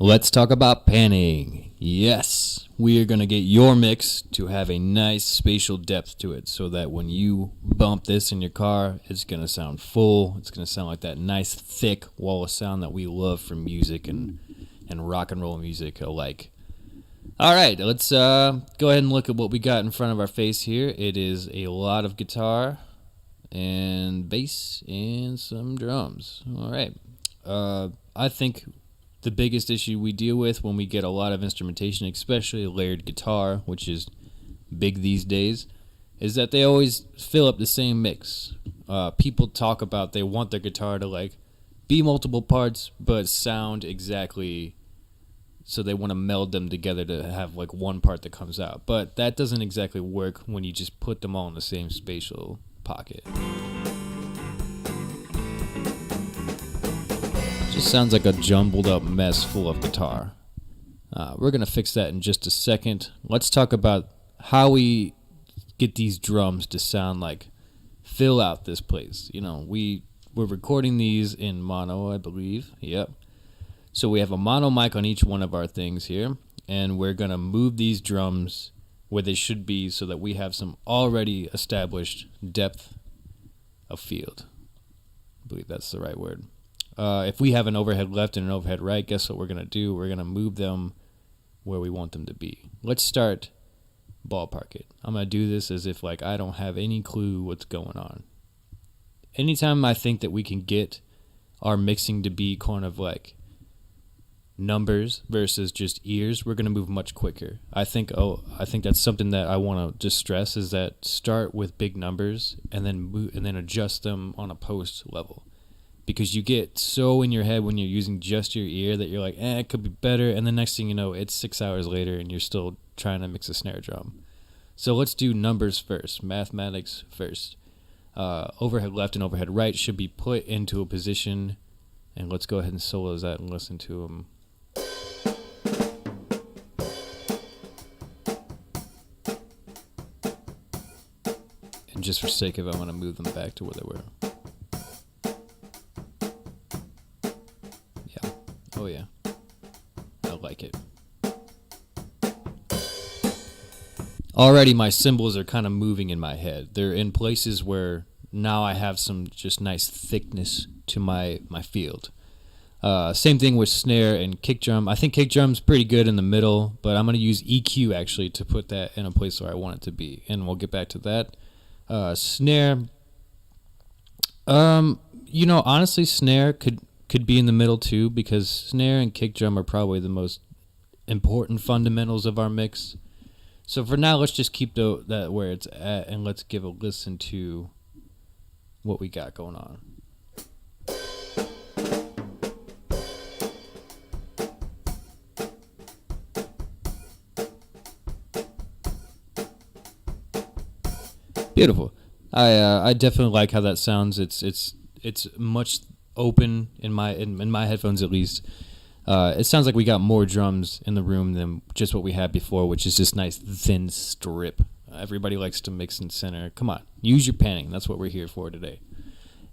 Let's talk about panning. Yes, we are going to get your mix to have a nice spatial depth to it so that when you bump this in your car, it's going to sound full. It's going to sound like that nice, thick wall of sound that we love from music and rock and roll music alike. All right, let's go ahead and look at what we got in front of our face here. It is a lot of guitar and bass and some drums. All right. I think the biggest issue we deal with when we get a lot of instrumentation, especially layered guitar, which is big these days, is that they always fill up the same mix. People talk about they want their guitar to like be multiple parts but sound exactly, so they want to meld them together to have like one part that comes out. But that doesn't exactly work when you just put them all in the same spatial pocket. Just sounds like a jumbled up mess full of guitar. We're going to fix that in just a second. Let's talk about how we get these drums to sound like fill out this place. You know, we're recording these in mono, I believe. Yep. So we have a mono mic on each one of our things here, and we're going to move these drums where they should be so that we have some already established depth of field. I believe that's the right word. If we have an overhead left and an overhead right, guess what we're going to do? We're going to move them where we want them to be. Let's start ballpark it. I'm going to do this as if like I don't have any clue what's going on. Anytime I think that we can get our mixing to be kind of like numbers versus just ears, we're going to move much quicker. I think that's something that I want to just stress, is that start with big numbers and then adjust them on a post level. Because you get so in your head when you're using just your ear that you're like, it could be better. And the next thing you know, it's 6 hours later and you're still trying to mix a snare drum. So let's do numbers first, mathematics first. Overhead left and overhead right should be put into a position. And let's go ahead and solo that and listen to them. And just for sake of it, I'm going to move them back to where they were. Oh yeah, I like it. Already my cymbals are kind of moving in my head. They're in places where now I have some just nice thickness to my field. Same thing with snare and kick drum. I think kick drum's pretty good in the middle, but I'm going to use EQ actually to put that in a place where I want it to be. And we'll get back to that. Snare, honestly, snare could be in the middle too, because snare and kick drum are probably the most important fundamentals of our mix. So for now, let's just keep that where it's at, and let's give a listen to what we got going on. Beautiful. I definitely like how that sounds. It's much open in my headphones, at least. It sounds like we got more drums in the room than just what we had before, which is just nice thin strip. Everybody likes to mix in center. Come on, use your panning. That's what we're here for today.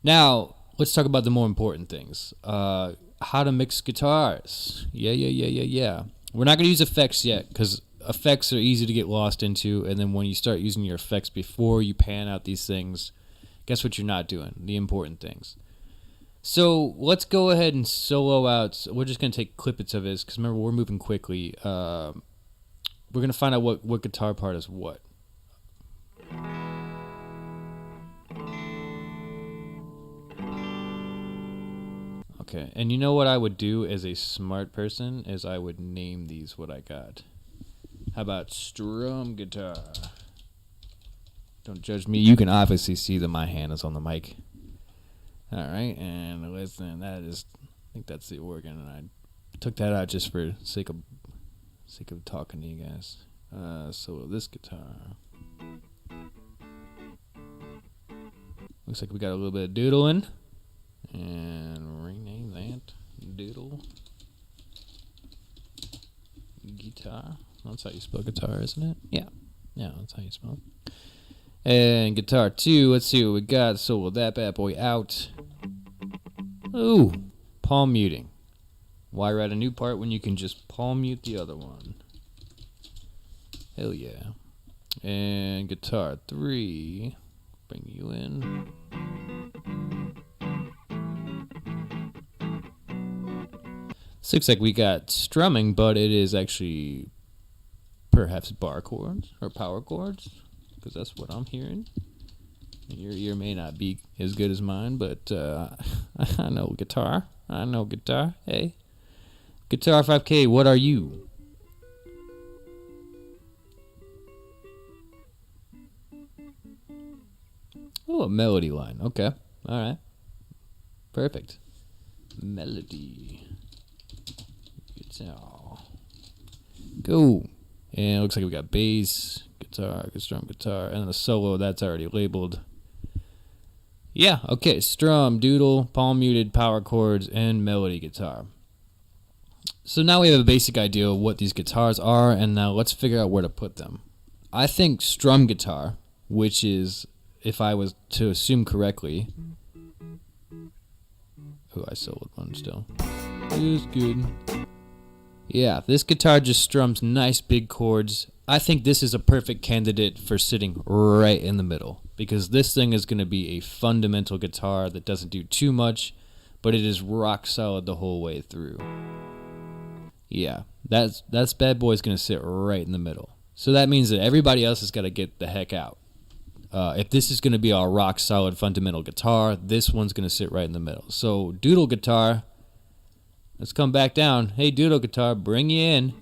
Now let's talk about the more important things. How to mix guitars. Yeah. We're not going to use effects yet, because effects are easy to get lost into, and then when you start using your effects before you pan out these things, guess what you're not doing? The important things. So let's go ahead and solo out. We're just going to take clippets of this, because remember, we're moving quickly. We're going to find out what guitar part is what. Okay, and you know what I would do as a smart person is I would name these what I got. How about strum guitar? Don't judge me. You can obviously see that my hand is on the mic. All right, and listen, I think that's the organ, and I took that out just for sake of talking to you guys. So this guitar, looks like we got a little bit of doodling, and rename that doodle guitar. That's how you spell guitar, isn't it? Yeah, that's how you spell it. And guitar 2, let's see what we got. So with that bad boy out. Ooh, palm muting. Why write a new part when you can just palm mute the other one? Hell yeah. And guitar 3. Bring you in. This looks like we got strumming, but it is actually perhaps bar chords or power chords, because that's what I'm hearing. Your ear may not be as good as mine, but I know guitar. I know guitar. Hey, Guitar 5K, what are you? Oh, a melody line. Okay. All right. Perfect. Melody. Guitar. Go. And it looks like we got bass, guitar, strum, guitar, and then a solo that's already labeled. Yeah, okay. Strum, doodle, palm muted, power chords, and melody guitar. So now we have a basic idea of what these guitars are, and now let's figure out where to put them. I think strum guitar, which is, if I was to assume correctly... Oh, I soloed one still. It is good. Yeah, this guitar just strums nice big chords. I think this is a perfect candidate for sitting right in the middle, because this thing is going to be a fundamental guitar that doesn't do too much, but it is rock solid the whole way through. Yeah, that's bad boy's going to sit right in the middle. So that means that everybody else has got to get the heck out. If this is going to be our rock solid fundamental guitar, this one's going to sit right in the middle. So doodle guitar, let's come back down. Hey, doodle guitar, bring you in.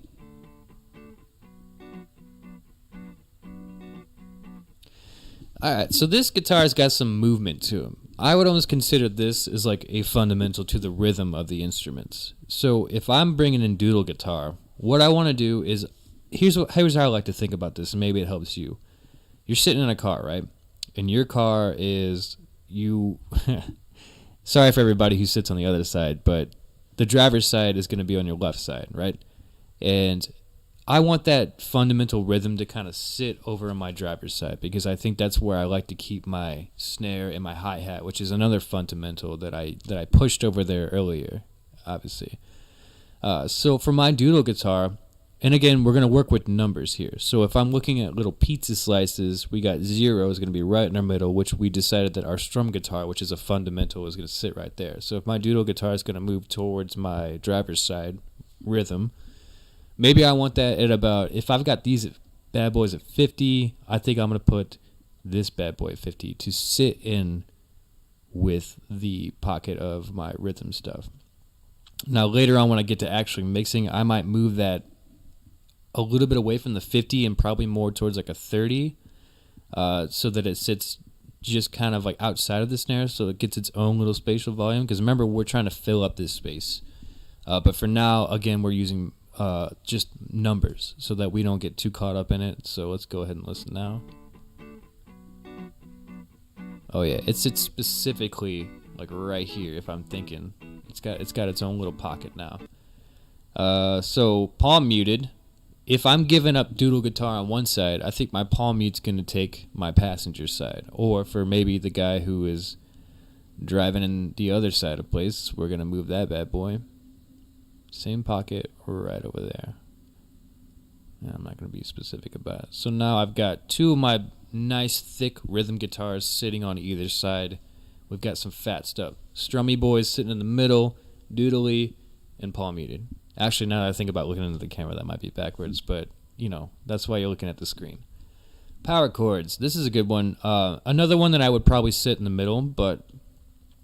Alright, so this guitar's got some movement to him. I would almost consider this as like a fundamental to the rhythm of the instruments. So if I'm bringing in doodle guitar, what I want to do is, here's how I like to think about this, and maybe it helps you. You're sitting in a car, right? And your car is, you... Sorry for everybody who sits on the other side, but the driver's side is going to be on your left side, right? And I want that fundamental rhythm to kind of sit over on my driver's side, because I think that's where I like to keep my snare and my hi-hat, which is another fundamental that I pushed over there earlier, obviously. So for my doodle guitar, and again, we're going to work with numbers here. So if I'm looking at little pizza slices, we got 0 is going to be right in our middle, which we decided that our strum guitar, which is a fundamental, is going to sit right there. So if my doodle guitar is going to move towards my driver's side rhythm, maybe I want that at about, if I've got these bad boys at 50, I think I'm going to put this bad boy at 50 to sit in with the pocket of my rhythm stuff. Now later on when I get to actually mixing, I might move that a little bit away from the 50 and probably more towards like a 30, so that it sits just kind of like outside of the snare, so it gets its own little spatial volume, because remember, we're trying to fill up this space. But for now, again, we're using just numbers so that we don't get too caught up in it. So let's go ahead and listen now. Oh yeah, it sits specifically like right here. If I'm thinking, it's got its own little pocket now. So palm muted. If I'm giving up doodle guitar on one side, I think my palm mute's going to take my passenger side. Or for maybe the guy who is driving in the other side of place, we're going to move that bad boy. Same pocket right over there. Yeah, I'm not going to be specific about it. So now I've got two of my nice thick rhythm guitars sitting on either side. We've got some fat stuff. Strummy boys sitting in the middle, doodly, and palm muted. Actually, now that I think about looking into the camera, that might be backwards, but, you know, that's why you're looking at the screen. Power chords. This is a good one. Another one that I would probably sit in the middle, but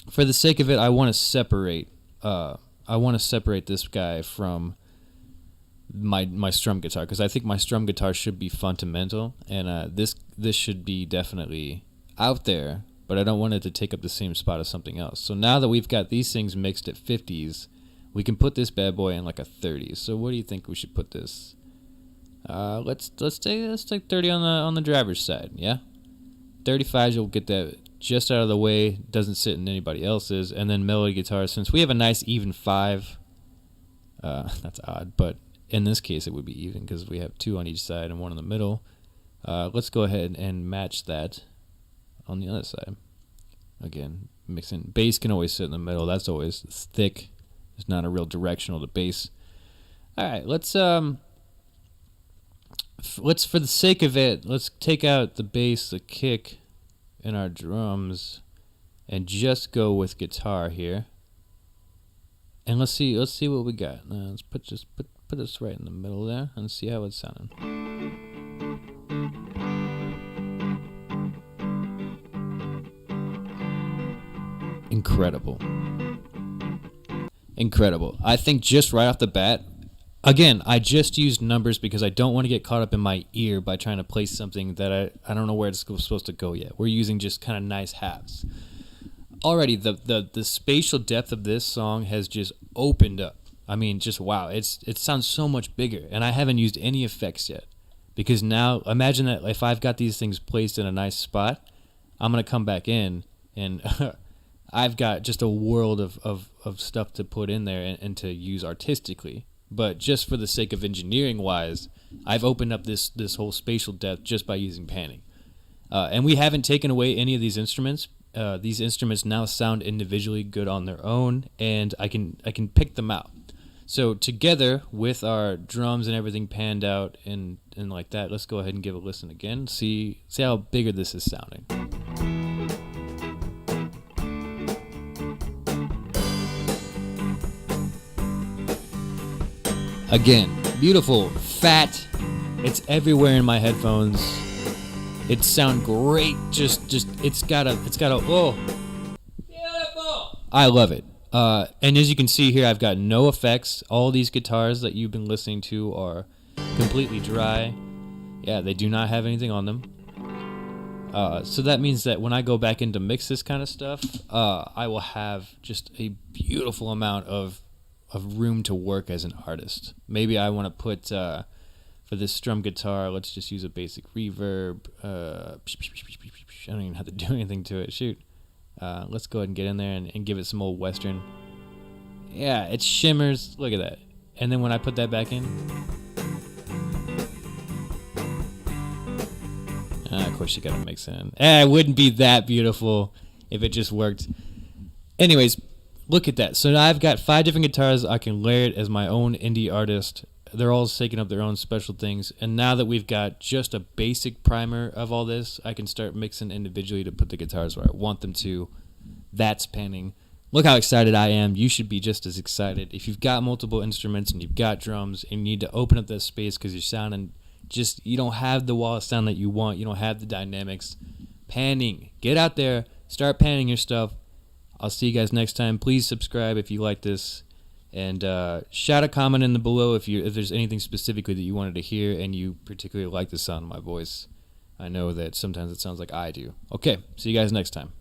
for the sake of it, I want to separate this guy from my strum guitar, because I think my strum guitar should be fundamental, and this should be definitely out there, but I don't want it to take up the same spot as something else. So now that we've got these things mixed at 50s, we can put this bad boy in like a 30. So what do you think we should put this? Let's take 30 on the driver's side. Yeah, 35. You'll get that just out of the way. Doesn't sit in anybody else's. And then melody guitar. Since we have a nice even 5, that's odd, but in this case it would be even because we have 2 on each side and 1 in the middle. Let's go ahead and match that on the other side. Again, mixing. Bass can always sit in the middle. That's always thick. There's not a real directional to bass. All right, let's for the sake of it, let's take out the bass, the kick, and our drums, and just go with guitar here. And let's see what we got. Let's put this right in the middle there and see how it's sounding. Incredible. I think just right off the bat, again, I just used numbers because I don't want to get caught up in my ear by trying to place something that I don't know where it's supposed to go yet. We're using just kind of nice halves. Already, the spatial depth of this song has just opened up. I mean, just wow, it sounds so much bigger, and I haven't used any effects yet. Because now, imagine that if I've got these things placed in a nice spot, I'm going to come back in, and I've got just a world of stuff to put in there and to use artistically. But just for the sake of engineering-wise, I've opened up this whole spatial depth just by using panning. And we haven't taken away any of these instruments. These instruments now sound individually good on their own, and I can pick them out. So together with our drums and everything panned out and like that, let's go ahead and give a listen again. See how bigger this is sounding. Again, beautiful, fat. It's everywhere in my headphones. It sounds great. Just it's got a oh, beautiful. I love it. And as you can see here, I've got no effects. All these guitars that you've been listening to are completely dry. Yeah, they do not have anything on them. So that means that when I go back in to mix this kind of stuff, I will have just a beautiful amount of room to work as an artist. Maybe I want to put for this strum guitar, let's just use a basic reverb. I don't even have to do anything to it. Shoot. Let's go ahead and get in there and give it some old Western. Yeah, it shimmers. Look at that. And then when I put that back in, of course you gotta mix it in. It wouldn't be that beautiful if it just worked. Anyways, look at that. So now I've got 5 different guitars. I can layer it as my own indie artist. They're all taking up their own special things. And now that we've got just a basic primer of all this, I can start mixing individually to put the guitars where I want them to. That's panning. Look how excited I am. You should be just as excited. If you've got multiple instruments and you've got drums and you need to open up that space because you're sounding just, you don't have the wall of sound that you want. You don't have the dynamics. Panning. Get out there. Start panning your stuff. I'll see you guys next time. Please subscribe if you like this. And shout a comment in the below if there's anything specifically that you wanted to hear and you particularly like the sound of my voice. I know that sometimes it sounds like I do. Okay, see you guys next time.